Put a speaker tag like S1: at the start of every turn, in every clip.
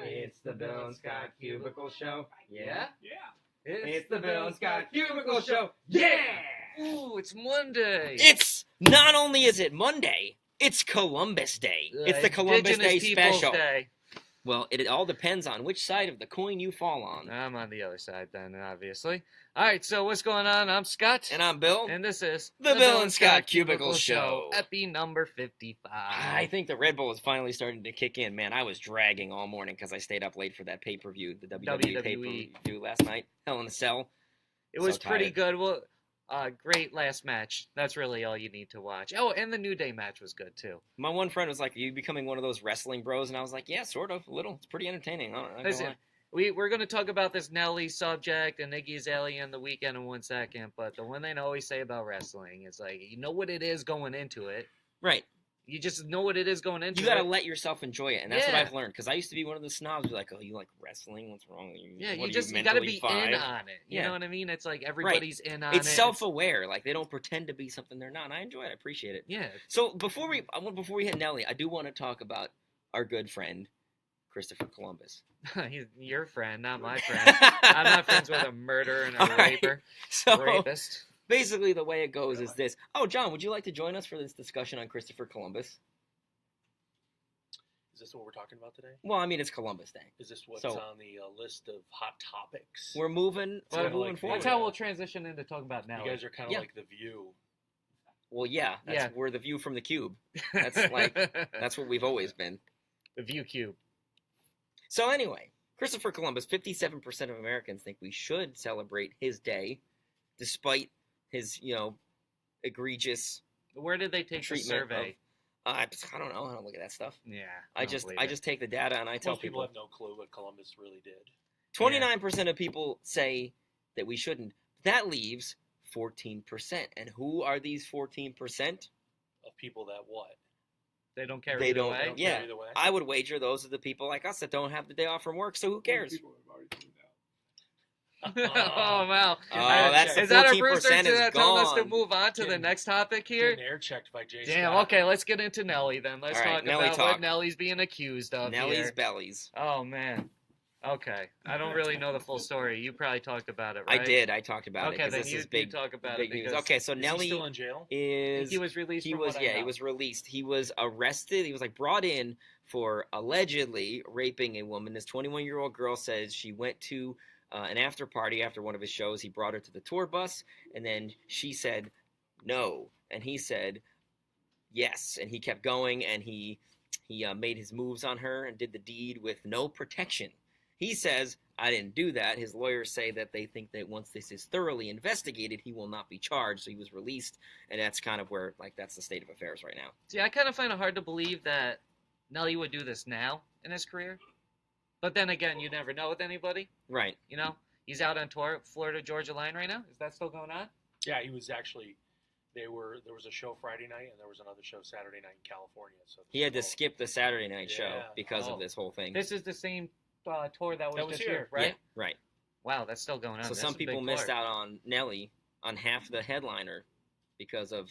S1: It's the Bill and Scott Cubicle Show. Yeah?
S2: Yeah.
S1: It's the Bill and Scott Cubicle Show. Yeah!
S2: Ooh, it's Monday.
S3: It's not only is it Monday, it's Columbus Day. It's the Columbus Day
S2: Indigenous Peoples
S3: special.
S2: Day.
S3: Well, it all depends on which side of the coin you fall on.
S2: I'm on the other side then, obviously. All right, so what's going on? I'm Scott.
S3: And I'm Bill.
S2: And this is
S3: The Bill and Scott Cubicle Show.
S2: Epi number 55.
S3: I think the Red Bull is finally starting to kick in. Man, I was dragging all morning because I stayed up late for that pay-per-view, the WWE pay-per-view last night. Hell in a Cell.
S2: It was
S3: So
S2: pretty
S3: tired.
S2: good. Well, great last match. That's really all you need to watch. Oh, and the New Day match was good, too.
S3: My one friend was like, are you becoming one of those wrestling bros? And I was like, yeah, sort of, a little. It's pretty entertaining. I don't know.
S2: Listen, we're going to talk about this Nelly subject and Iggy Azalea and the Weeknd in 1 second, but the one thing I always say about wrestling is, like, you know what it is going into it.
S3: Right.
S2: You just know what it is going into it.
S3: You got to let yourself enjoy it, and that's what
S2: Yeah.
S3: I've learned. Because I used to be one of the snobs who's like, oh, you like wrestling? What's wrong with you?
S2: Yeah,
S3: What
S2: you
S3: are
S2: got to
S3: mentally
S2: be
S3: five?
S2: in on it. You
S3: Yeah.
S2: know what I mean? It's like everybody's in on it.
S3: It's self-aware. Like, they don't pretend to be something they're not. And I enjoy it. I appreciate it.
S2: Yeah.
S3: So before we hit Nelly, I do want to talk about our good friend, Christopher Columbus.
S2: He's your friend, not my friend. I'm not friends with a murderer and a
S3: All right.
S2: raper.
S3: So
S2: Rapist.
S3: basically the way it goes is this. Oh, John, would you like to join us for this discussion on Christopher Columbus?
S4: Is this what we're talking about today?
S3: Well, I mean, it's Columbus Day.
S4: Is this what's
S3: So-
S4: on the list of hot topics?
S3: We're moving
S4: Well,
S3: forward.
S2: That's how we'll transition into talking about
S4: You
S2: Nelly.
S4: guys are kind of
S3: Yeah.
S4: like The View.
S3: Well, yeah,
S2: Yeah.
S3: we're the view from the cube. That's like that's what we've always been.
S2: the View Cube.
S3: So anyway, Christopher Columbus, 57% of Americans think we should celebrate his day, despite his, egregious
S2: Where did they take the
S3: treatment
S2: survey?
S3: I don't know. I don't look at that stuff.
S2: Yeah.
S3: I
S2: don't
S3: just
S2: believe it.
S3: take the data and I tell
S4: Most people have no clue what Columbus really did.
S3: 29% of people say that we shouldn't. That leaves 14%. And who are these 14%?
S4: Of people that what?
S2: They don't care
S3: They
S2: either
S3: don't-
S2: way.
S4: Don't
S3: Yeah.
S4: care either way.
S3: I would wager those are the people like us that don't have the day off from work, so who cares?
S2: Oh, wow.
S3: Oh, that's the
S2: Is that our
S3: 14%
S2: Brewster
S3: is
S2: telling us to
S3: gone.
S2: move on to the
S4: Getting-
S2: next topic here?
S4: Getting air checked by Jay
S2: Damn,
S4: Scott.
S2: okay, let's get into Nelly then. Let's
S3: All right,
S2: talk
S3: Nelly
S2: about
S3: talk.
S2: what Nelly's being accused of
S3: Nelly's
S2: here.
S3: bellies.
S2: Oh, man. Okay. I don't really know the full story. You probably talked about it, right?
S3: I did. I talked about it
S2: Okay,
S3: because
S2: then
S3: this
S2: you
S3: is big.
S2: talk about
S3: big
S2: it
S3: news.
S2: because
S3: Okay, so
S4: Is he
S3: Nelly
S4: still in jail?
S3: is.
S2: he was released
S3: He
S2: from
S3: was
S2: what I know.
S3: he was released. He was arrested. He was brought in for allegedly raping a woman. This 21-year-old girl says she went to an after party after one of his shows. He brought her to the tour bus, and then she said no, and he said yes, and he kept going, and he made his moves on her and did the deed with no protection. He says, I didn't do that. His lawyers say that they think that once this is thoroughly investigated, he will not be charged. So he was released, and that's kind of where, that's the state of affairs right now.
S2: See, I kind of find it hard to believe that Nelly would do this now in his career. But then again, you never know with anybody.
S3: Right.
S2: You know, he's out on tour, Florida-Georgia line right now. Is that still going on?
S4: Yeah, he was actually. There was a show Friday night and there was another show Saturday night in California. So
S3: He had to skip the Saturday night show
S4: Yeah.
S3: because
S2: Oh.
S3: of this whole thing.
S2: This is the same tour that was just
S4: here.
S2: here, right?
S3: Yeah, right.
S2: Wow, that's still going on.
S3: So
S2: That's
S3: some
S2: a big
S3: people missed
S2: tour.
S3: out on Nelly on half the headliner because of,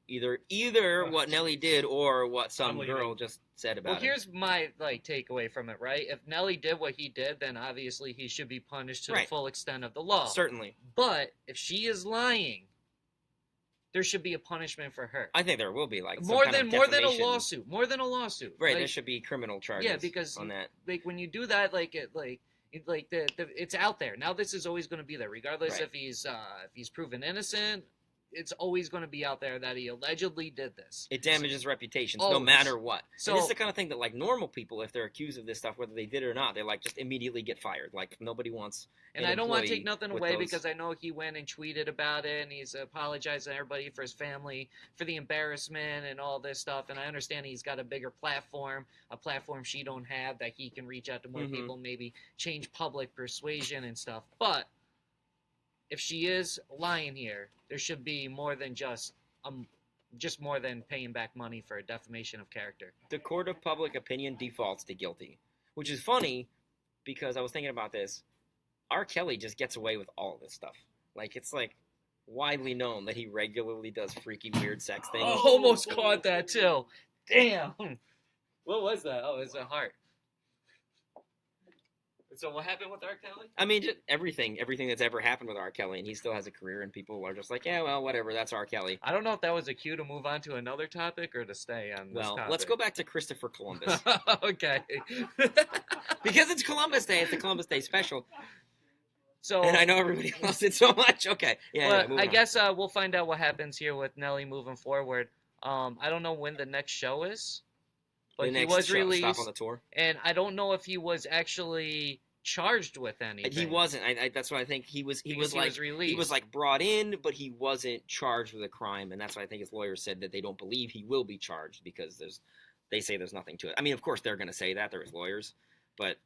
S3: either what Nelly did or what some
S4: I'm leaving.
S3: girl just said about
S2: Well,
S3: it.
S2: here's my takeaway from it, right? If Nelly did what he did, then obviously he should be punished to the
S3: Right.
S2: full extent of the law.
S3: Certainly.
S2: But if she is lying, there should be a punishment for her.
S3: I think there will be some
S2: more
S3: kind
S2: than
S3: of
S2: a
S3: defamation.
S2: lawsuit. More than a lawsuit.
S3: Right,
S2: Like,
S3: there should be criminal charges.
S2: yeah, because
S3: on that.
S2: when you do that, it's out there. Now this is always going to be there, regardless
S3: Right.
S2: if he's proven innocent. It's always going to be out there that he allegedly did this.
S3: It damages reputations no
S2: Always.
S3: matter what.
S2: So-
S3: And this is the kind of thing that normal people, if they're accused of this stuff, whether they did it or not, they just immediately get fired. Nobody wants.
S2: And
S3: an
S2: I don't want to
S3: employee
S2: take nothing
S3: with
S2: away
S3: those-
S2: because I know he went and tweeted about it and he's apologizing to everybody for his family, for the embarrassment and all this stuff. And I understand he's got a bigger platform, a platform she don't have that he can reach out to more
S3: Mhm.
S2: people, maybe change public persuasion and stuff. But if she is lying here, there should be more than just more than paying back money for a defamation of character.
S3: The court of public opinion defaults to guilty, which is funny because I was thinking about this. R. Kelly just gets away with all of this stuff. It's widely known that he regularly does freaky, weird sex things.
S2: I almost caught that too. Damn. What was that? Oh, it's a heart. So what happened with R. Kelly?
S3: I mean, just everything that's ever happened with R. Kelly, and he still has a career, and people are just like, yeah, well, whatever, that's R. Kelly.
S2: I don't know if that was a cue to move on to another topic or to stay on this
S3: Well,
S2: topic.
S3: let's go back to Christopher Columbus.
S2: Okay.
S3: Because it's Columbus Day, it's the Columbus Day special,
S2: So,
S3: and I know everybody loves it so much. Okay, yeah,
S2: but I guess we'll find out what happens here with Nelly moving forward. I don't know when the next show is, but
S3: the
S2: he
S3: next
S2: was
S3: show,
S2: released,
S3: stop on the tour.
S2: and I don't know if he was actually charged with anything.
S3: He wasn't. That's why I think he was. He
S2: Because
S3: was
S2: released.
S3: he was like brought in, but he wasn't charged with a crime, and that's why I think his lawyers said that they don't believe he will be charged because they say there's nothing to it. I mean, of course they're going to say that, they're his lawyers, but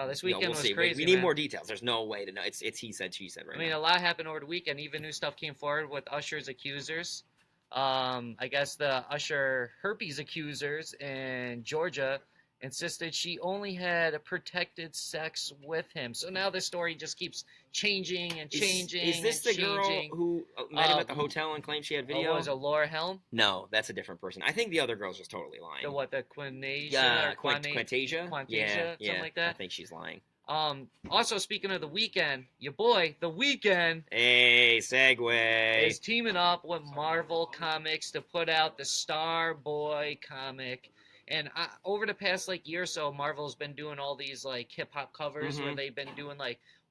S2: this weekend
S3: we'll
S2: was
S3: see.
S2: crazy.
S3: We need
S2: man.
S3: more details. There's no way to know. It's he said, she said right
S2: I mean,
S3: now.
S2: a lot happened over the weekend. Even new stuff came forward with Usher's accusers. I guess the Usher herpes accusers in Georgia insisted she only had protected sex with him. So now the story just keeps changing and changing.
S3: Is this
S2: and
S3: the girl
S2: changing.
S3: who met him at the hotel and claimed she had video?
S2: Was it Laura Helm?
S3: No, that's a different person. I think the other girl's just totally lying.
S2: The what? The Quinasia?
S3: Yeah,
S2: or
S3: Quantasia?
S2: Quantasia, something like that?
S3: I think she's lying.
S2: Also, speaking of the weekend, your boy, the Weeknd,
S3: Hey, segue.
S2: is teaming up with Marvel Comics to put out the Starboy comic. And over the past year or so, Marvel's been doing all these hip hop covers where they've been doing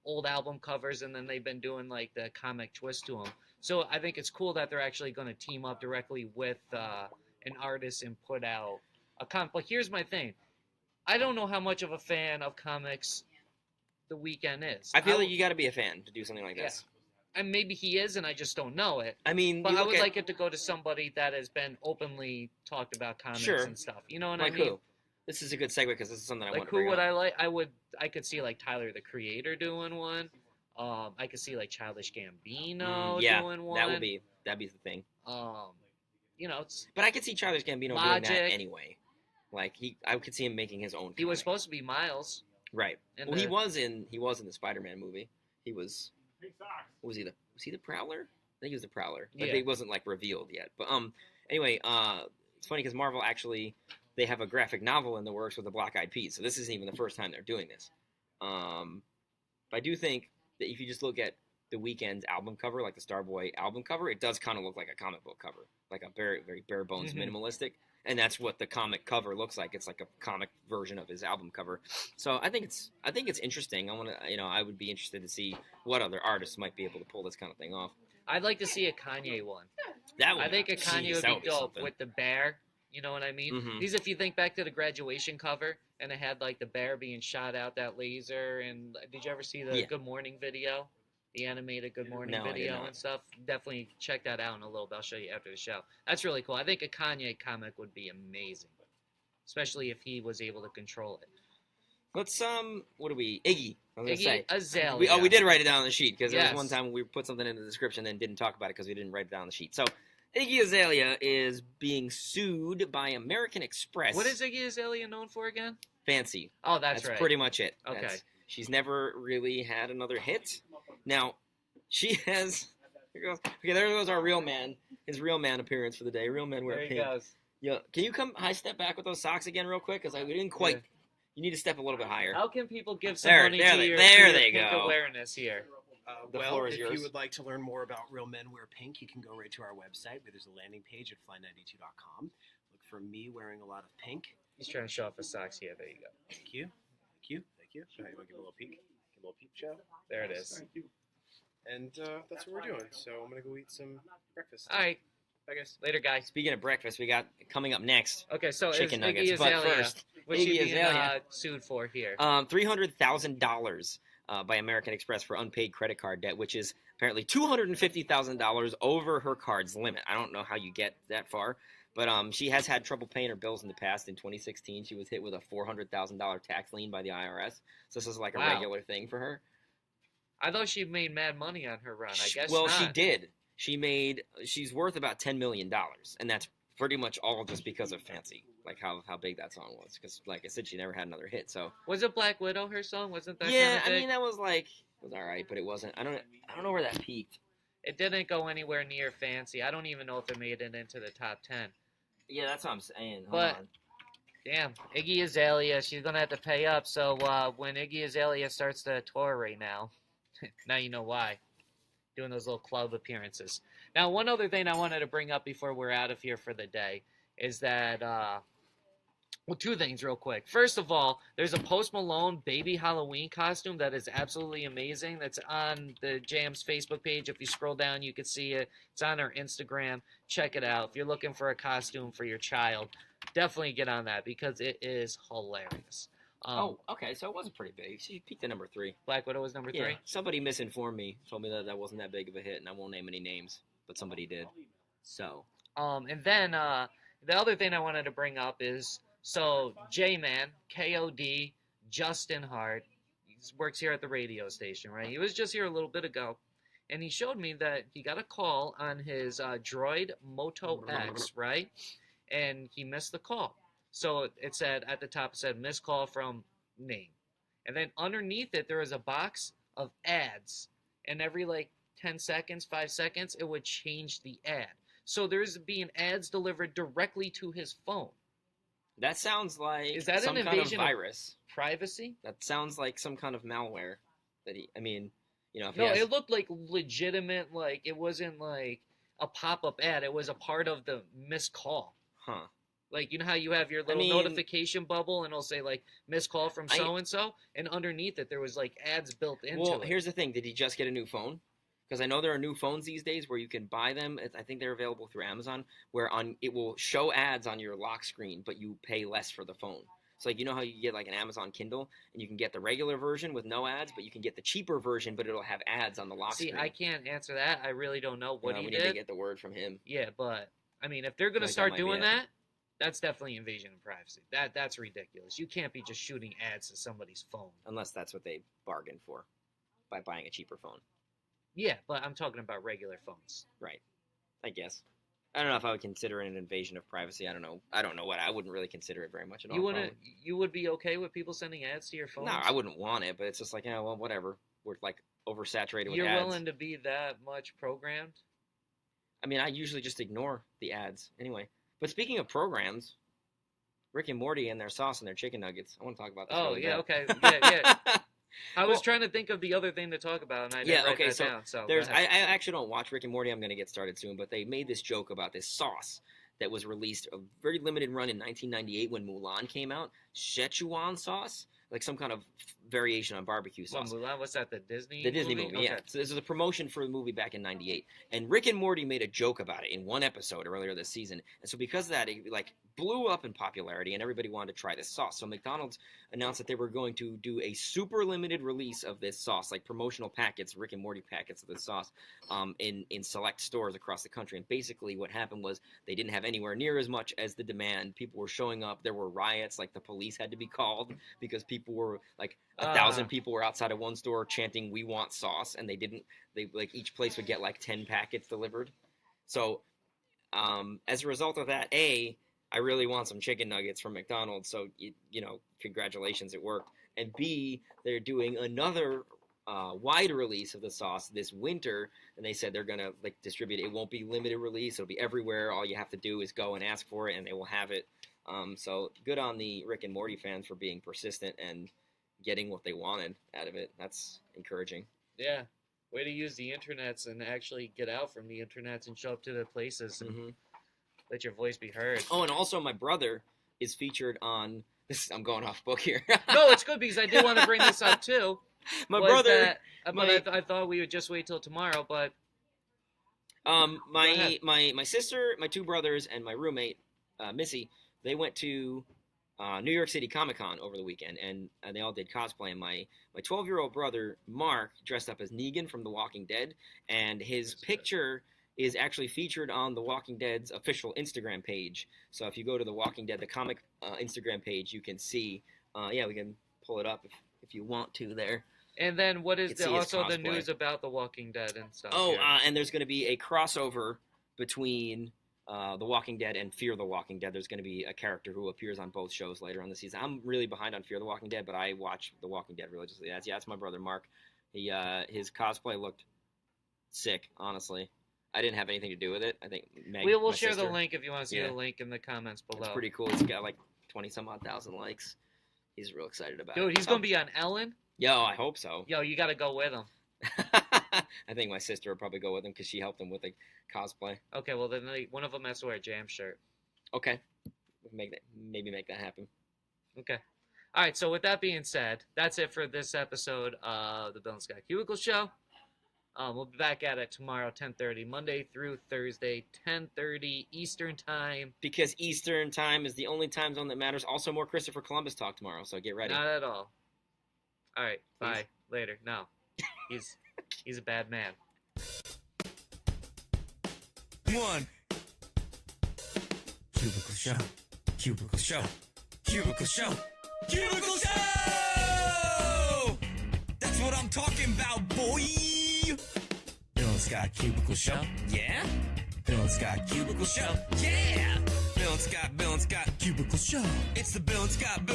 S2: old album covers, and then they've been doing the comic twist to them. So I think it's cool that they're actually going to team up directly with an artist and put out a comic. But here's my thing: I don't know how much of a fan of comics the Weeknd is.
S3: I feel like you got to be a fan to do something like this.
S2: And maybe he is, and I just don't know it.
S3: I mean,
S2: But I would like it to go to somebody that has been openly talked about comics and stuff. You know what I mean?
S3: Who? This is a good segue because this is something I want to
S2: who
S3: bring
S2: would
S3: up.
S2: I like? I could see Tyler the Creator doing one. I could see Childish Gambino doing one.
S3: that'd be the thing.
S2: It's
S3: But I could see Childish Gambino doing that anyway. I could see him making his own.
S2: He was
S3: comic.
S2: supposed to be Miles.
S3: Right.
S2: And
S3: Well, he was in the Spider-Man movie. He was. Was he the Prowler? I think he was the Prowler. But he wasn't revealed yet. But anyway, it's funny because Marvel actually they have a graphic novel in the works with the Black Eyed Peas. So this isn't even the first time they're doing this. But I do think that if you just look at the Weeknd's album cover, like the Starboy album cover, it does kind of look like a comic book cover, like a very, very bare bones minimalistic. And that's what the comic cover looks like. It's like a comic version of his album cover. So I think it's interesting. I would be interested to see what other artists might be able to pull this kind of thing off.
S2: I'd like to see a Kanye one.
S3: I
S2: think a Kanye would be dope
S3: something.
S2: with the bear. You know what I mean?
S3: Mhm.
S2: Because if you think back to the graduation cover, and it had the bear being shot out that laser, and did you ever see the Good Morning video? The animated Good Morning video and stuff. Definitely check that out in a little bit. I'll show you after the show. That's really cool. I think a Kanye comic would be amazing, especially if he was able to control it.
S3: Let's what do we? Iggy. I was gonna say.
S2: Azalea.
S3: We did write it down on the sheet because there
S2: Yes.
S3: was one time we put something in the description and didn't talk about it because we didn't write it down on the sheet. So Iggy Azalea is being sued by American Express.
S2: What is Iggy Azalea known for again?
S3: Fancy?
S2: Oh, that's right.
S3: Pretty much it.
S2: Okay.
S3: She's never really had another hit. Now, she has. Here goes. Okay, there goes our real man. His real man appearance for the day. Real men wear
S2: There he
S3: pink.
S2: goes.
S3: Yeah. Can you come step back with those socks again real quick? Because we didn't quite.
S2: Yeah.
S3: You need to step a little bit higher.
S2: How can people give some
S3: There-
S2: money
S3: there
S2: to
S3: they-
S2: your,
S3: there
S2: to
S3: they
S2: your pink
S3: go.
S2: awareness here?
S3: The
S5: Well,
S3: floor is
S5: if
S3: yours.
S5: you would like to learn more about Real Men Wear Pink, you can go right to our website where there's a landing page at fly92.com. Look for me wearing a lot of pink.
S2: He's trying to show off his socks here. There you go.
S5: Thank you. Thank you. Thank you. All right, want to give a little peek? Give a little peep show?
S2: There it is.
S5: Thank you. And that's what we're doing. So I'm going to go eat some breakfast.
S2: All right.
S5: Bye, guys.
S2: Later, guys.
S3: Speaking of breakfast, we got coming up next
S2: Okay, so
S3: chicken
S2: is
S3: nuggets.
S2: Iggy
S3: But
S2: Azalea,
S3: first,
S2: what's she
S3: Iggy
S2: being
S3: Azalea.
S2: sued for here?
S3: $300,000 by American Express for unpaid credit card debt, which is apparently $250,000 over her card's limit. I don't know how you get that far, but she has had trouble paying her bills in the past. In 2016, she was hit with a $400,000 tax lien by the IRS. So this is like a
S2: Wow.
S3: regular thing for her.
S2: I thought she made mad money on her run. I guess
S3: Well,
S2: not.
S3: she did. She's worth about $10 million, and that's pretty much all just because of Fancy, like how big that song was. Because, like I said, she never had another hit. So
S2: Was it Black Widow, her song? Wasn't that
S3: yeah,
S2: kind of
S3: I mean that was it was all right, but it wasn't. I don't know where that peaked.
S2: It didn't go anywhere near Fancy. I don't even know if it made it into the top 10.
S3: Yeah, that's what I'm saying. Hold
S2: But-
S3: on.
S2: Damn, Iggy Azalea, she's gonna have to pay up. So when Iggy Azalea starts the tour right now, now you know why. Doing those little club appearances. Now, one other thing I wanted to bring up before we're out of here for the day is that, well, two things real quick. First of all, there's a Post Malone baby Halloween costume that is absolutely amazing. That's on the Jam's Facebook page. If you scroll down, you can see it. It's on our Instagram. Check it out. If you're looking for a costume for your child, definitely get on that because it is hilarious.
S3: Okay, so it wasn't pretty big. She peaked at number 3.
S2: Black Widow was number 3?
S3: Somebody misinformed me, told me that wasn't that big of a hit, and I won't name any names, but somebody did. So.
S2: And then the other thing I wanted to bring up is, so J-Man, KOD, Justin Hart, he works here at the radio station, right? He was just here a little bit ago, and he showed me that he got a call on his Droid Moto X, right? And he missed the call. So it said, at the top, it said, missed call from name. And then underneath it, there was a box of ads. And every, 10 seconds, 5 seconds, it would change the ad. So there's being ads delivered directly to his phone.
S3: That sounds like
S2: Is that
S3: some
S2: an
S3: kind of
S2: invasion
S3: virus.
S2: Privacy?
S3: That sounds like some kind of malware. If
S2: No, it looked like legitimate, it wasn't like a pop-up ad. It was a part of the missed call.
S3: Huh.
S2: You know how you have your little notification bubble and it'll say, missed call from so-and-so? And underneath it, there was, ads built into it.
S3: Well, here's the thing. Did he just get a new phone? Because I know there are new phones these days where you can buy them. I think they're available through Amazon, where it will show ads on your lock screen, but you pay less for the phone. So, you know how you get, an Amazon Kindle, and you can get the regular version with no ads, but you can get the cheaper version, but it'll have ads on the lock screen.
S2: See, I can't answer that. I really don't know what he
S3: we
S2: did.
S3: need to get the word from him.
S2: Yeah, but, if they're going to start doing that, that's definitely invasion of privacy. That's ridiculous. You can't be just shooting ads to somebody's phone.
S3: Unless that's what they bargained for by buying a cheaper phone.
S2: Yeah, but I'm talking about regular phones.
S3: Right. I guess. I don't know if I would consider it an invasion of privacy. I don't know what. I wouldn't really consider it very much at all.
S2: You would be okay with people sending ads to your phone?
S3: No, I wouldn't want it, but it's just well, whatever. We're oversaturated with ads.
S2: You're willing to be that much programmed?
S3: I usually just ignore the ads anyway. But speaking of programs, Rick and Morty and their sauce and their chicken nuggets. I want to talk about this.
S2: Oh,
S3: really
S2: yeah,
S3: bad.
S2: okay. Yeah. I was trying to think of the other thing to talk about, and I didn't write that down. So
S3: I actually don't watch Rick and Morty. I'm going to get started soon, but they made this joke about this sauce that was released, a very limited run in 1998 when Mulan came out. Szechuan sauce, like some kind of variation on barbecue sauce.
S2: Mulan, what's that, the Disney
S3: movie, yeah. So this was a promotion for the movie back in 98. And Rick and Morty made a joke about it in one episode earlier this season. And so because of that, it blew up in popularity and everybody wanted to try this sauce. So McDonald's announced that they were going to do a super limited release of this sauce, like promotional packets, Rick and Morty packets of this sauce, in select stores across the country. And basically what happened was they didn't have anywhere near as much as the demand. People were showing up. There were riots, the police had to be called because people were 1,000 people were outside of one store chanting "We want sauce," and they each place would get 10 packets delivered. So as a result of that, I really want some chicken nuggets from McDonald's. So congratulations, it worked. And B, they're doing another wide release of the sauce this winter, and they said they're gonna distribute it. It won't be limited release; it'll be everywhere. All you have to do is go and ask for it, and they will have it. So good on the Rick and Morty fans for being persistent and getting what they wanted out of it. That's encouraging.
S2: Yeah. Way to use the internets and actually get out from the internets and show up to the places and let your voice be heard.
S3: Oh, and also my brother is featured on this. I'm going off book here.
S2: No, it's good because I did want to bring this up too. I thought we would just wait till tomorrow, but
S3: my sister, my two brothers, and my roommate Missy, they went to New York City Comic Con over the weekend, and they all did cosplay. And my 12-year-old brother Mark dressed up as Negan from The Walking Dead, and his picture is actually featured on The Walking Dead's official Instagram page. So if you go to The Walking Dead, the comic Instagram page, you can see. We can pull it up if you want to there.
S2: And then what is also the news about The Walking Dead and stuff?
S3: Oh, and there's going to be a crossover between The Walking Dead and Fear the Walking Dead. There's going to be a character who appears on both shows later on the season. I'm really behind on Fear the Walking Dead, but I watch The Walking Dead religiously. That's my brother Mark. His cosplay looked sick, honestly. I didn't have anything to do with it. I think Meg,
S2: we will
S3: my
S2: share
S3: sister,
S2: the link if you want to see the link in the comments below.
S3: It's pretty cool. It's got 20 some odd thousand likes. He's real excited about
S2: Dude,
S3: it.
S2: he's going to be on Ellen.
S3: Yo, I hope so.
S2: Yo, you got to go with him.
S3: I think my sister would probably go with him because she helped him with the cosplay.
S2: Okay, well, then one of them has to wear a Jam shirt.
S3: Okay. Maybe make that happen.
S2: Okay. All right, so with that being said, that's it for this episode of the Bill and Scott Cubicle Show. We'll be back at it tomorrow, 10:30, Monday through Thursday, 10:30 Eastern Time.
S3: Because Eastern Time is the only time zone that matters. Also, more Christopher Columbus talk tomorrow, so get ready.
S2: Not at all. All right, bye. Later. No, he's a bad man.
S6: One. Cubicle Show. Cubicle Show. Cubicle Show. Cubicle Show! That's what I'm talking about, boy! Bill and Scott Cubicle Show. Yeah? Bill and Scott Cubicle Show. Yeah! Bill and Scott Cubicle Show. It's the Bill and Scott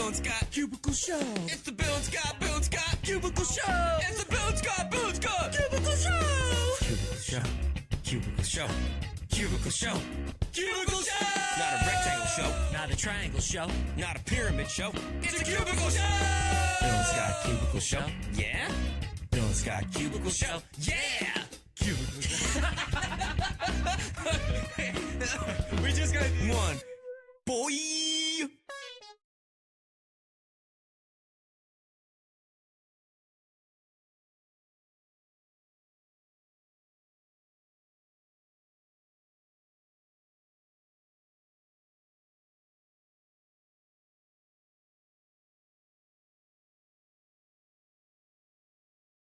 S6: Cubicle Show. It's the Bill and Scott Cubicle Show. It's the Bill and Scott Cubicle Show. Cubicle Show. Cubicle Show. Cubicle Show. Cubicle Show! Not a rectangle show. Not a triangle show. Not a pyramid show. It's a cubicle show! Bill and Scott Cubicle Show. Yeah? Bill and Scott Cubicle Show. Yeah! Cubicle Show. We just got one. Boy!